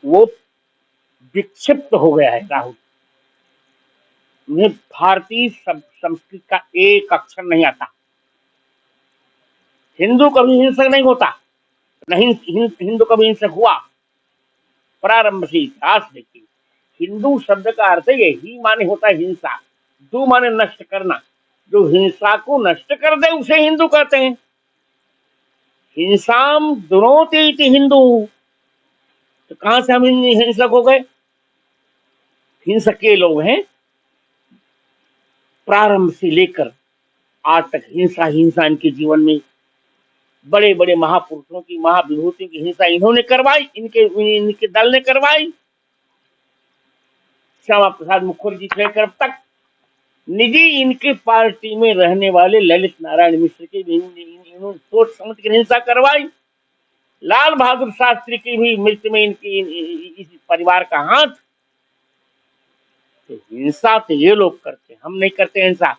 वो विक्षिप्त हो गया है राहुल। उन्हें भारतीय संस्कृति का एक अक्षर नहीं आता। हिंदू कभी हिंसक नहीं होता, नहीं हिंदू कभी हिंसक हुआ। प्रारंभ से इतिहास देखिए, हिंदू शब्द का अर्थ यही माने होता है हिंसा, दो माने नष्ट करना। जो हिंसा को नष्ट कर दे उसे हिंदू कहते हैं। हिंसाम दुनोति इति हिंदू। तो कहां से हम हिंसक हो गए? हिंसक के लोग हैं। प्रारंभ से लेकर आज तक हिंसा हिंसा इनके जीवन में, बड़े बड़े महापुरुषों की, महाविभूतियों की हिंसा इन्होंने करवाई, इनके दल ने करवाई। श्यामा प्रसाद मुखर्जी से लेकर अब तक निजी इनके पार्टी में रहने वाले ललित नारायण मिश्र की भी इन्होंने सोच समझ कर हिंसा करवाई। लाल बहादुर शास्त्री की भी मृत्यु में इनकी इस परिवार का हाथ। तो हिंसा तो ये लोग करते, हम नहीं करते हिंसा।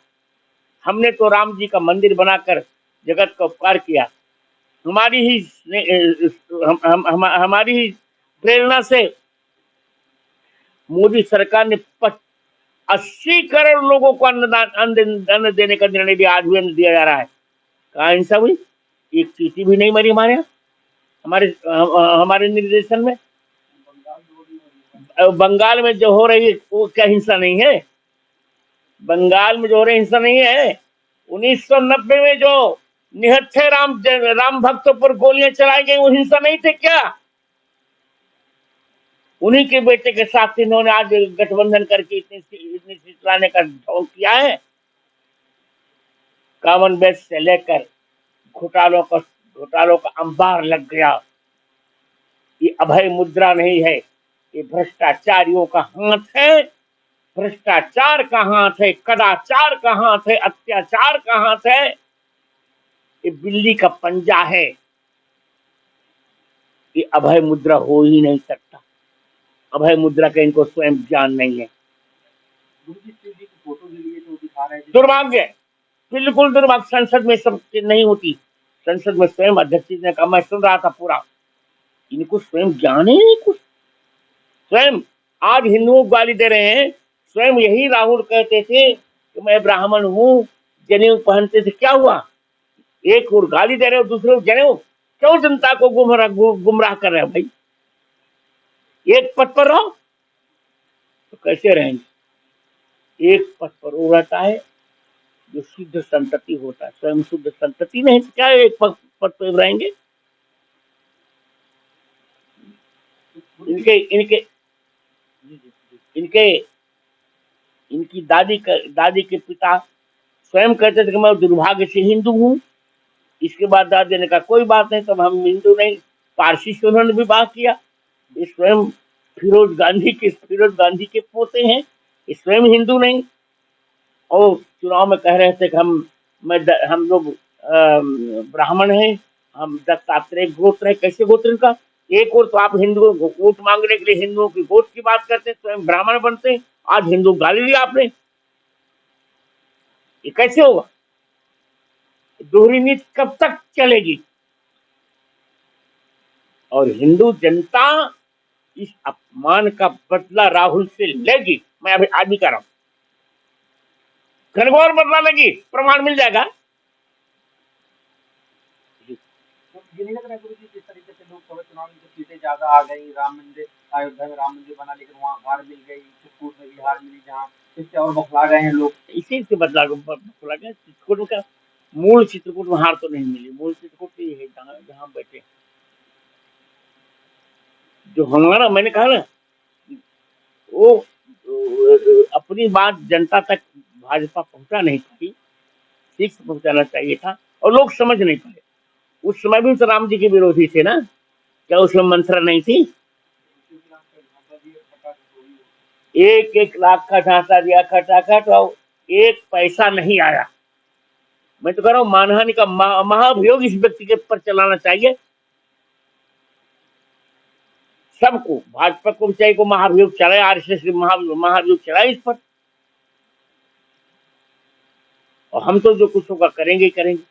हमने तो राम जी का मंदिर बनाकर जगत का उपकार किया। हमारी ही हमारी ही प्रेरणा से मोदी सरकार ने 80 करोड़ लोगों को अन्न देने का निर्णय दिया। आज भी अन्न दिया जा रहा है। कहाँ हिंसा हुई? एक चींटी भी नहीं मरी हमारे यहाँ, हमारे निर्देशन में। बंगाल में जो हो रही है वो क्या हिंसा नहीं है? बंगाल में जो हो रही हिंसा नहीं है? 1990 में जो निहत्थे राम भक्तों पर गोलियां चलाई गई वो हिंसा नहीं थे क्या? उन्हीं के बेटे के साथ इन्होंने आज गठबंधन करके इतनी सीट लाने का ढोंग किया है। कॉमनवेल्थ से लेकर घोटालों का अंबार लग गया। ये अभय मुद्रा नहीं है, ये भ्रष्टाचारियों का हाथ है। भ्रष्टाचार का हाथ है, कदाचार का हाथ है, अत्याचार का हाथ है। ये बिल्ली का पंजा है। ये अभय मुद्रा हो ही नहीं सकता। अभय मुद्रा का इनको स्वयं ज्ञान नहीं है। दुर्भाग्य, बिल्कुल दुर्भाग्य। संसद में सब नहीं होती। संसद में स्वयं अध्यक्ष ने कहा, मैं सुन रहा था पूरा, इनको स्वयं ज्ञान ही नहीं कुछ। स्वयं आज हिंदुओं को गाली दे रहे हैं। स्वयं यही राहुल कहते थे कि मैं ब्राह्मण हूं, जनेऊ पहनते थे। क्या हुआ? एक और गाली दे रहे हो, दूसरे को जनेऊ। क्यों जनता को गुमराह कर रहे हो भाई? एक पद पर रहो तो कैसे रहेंगे? एक पद पर वो रहता है जो शुद्ध संतति होता है। स्वयं शुद्ध संतति नहीं तो क्या एक पद पर रहेंगे? इनकी दादी के पिता स्वयं कहते थे कि मैं दुर्भाग्य से हिंदू हूं। इसके बाद दादी ने कहा कोई बात नहीं, तब हम हिंदू नहीं। पारसी से उन्होंने विवाह किया। ये स्वयं फिरोज गांधी के पोते हैं। ये स्वयं हिंदू नहीं। और चुनाव में कह रहे थे कि हम लोग ब्राह्मण हैं, हम दत्तात्रेय गोत्र है। कैसे गोत्र का? एक और तो आप हिंदुओं को वोट मांगने के लिए हिंदुओं की वोट की बात करते हैं, स्वयं ब्राह्मण बनते हैं। आज हिंदू गाली दिया आपने, ये कैसे होगा? दोहरी नीति कब तक चलेगी? और हिंदू जनता इस अपमान का बदला राहुल से लेगी। मैं अभी आज भी कह रहा हूं, घनघोर बदला लेगी, प्रमाण मिल जाएगा। जिस तरीके से लोकसभा चुनाव में सीटें ज्यादा आ गई, राम मंदिर अयोध्या में राम मंदिर बना, लेकिन वहाँ हार मिल गई, चित्रकूट में भी हार मिली, जहाँ इससे और बौखला गए हैं लोग। इसी से बदला गया। चित्रकूट का मूल चित्रकूट में हार तो नहीं मिली। मूल चित्रकूट ही है जहाँ बैठे। जो हमारा, मैंने कहा ना, वो अपनी बात जनता तक भाजपा पहुंचा नहीं पाई। ठीक से पहुंचाना चाहिए था और लोग समझ नहीं पाए। उस समय भी तो राम जी के विरोधी थे ना? क्या उसमें मंत्रा नहीं थी? 1-1 लाख का ढांचा दिया, खटाखट, और 1 पैसा नहीं आया। मैं तो कह रहा हूं मानहानि का महाभियोग इस व्यक्ति के ऊपर चलाना चाहिए। सबको, भाजपा को भी चाहिए को महाभियोग चलाए, आरएसएस महाभियोग चलाए इस पर। और हम तो जो कुछ होगा करेंगे ही करेंगे।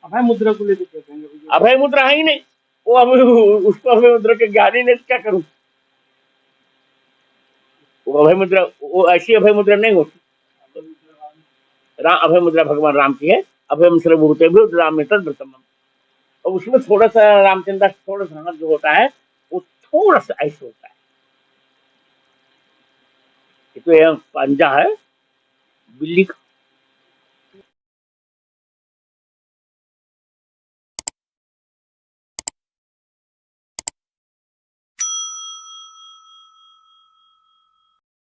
अभय मुद्रा को लेकर कहेंगे? अभय मुद्रा है ही नहीं वो। अब उसको अभय मुद्रा के ज्ञान ही नहीं, क्या करूं? वो अभय मुद्रा, वो ऐसी अभय मुद्रा नहीं होती। अभय मुद्रा भगवान राम की है। अभयम सर्वभूते भी राम में तद्व्रतम। और उसमें थोड़ा सा रामचंद्र दास थोड़ा सा हाथ जो होता है वो थोड़ा सा ऐसे होता है। ये तो यह पंजा है बिल्ली का,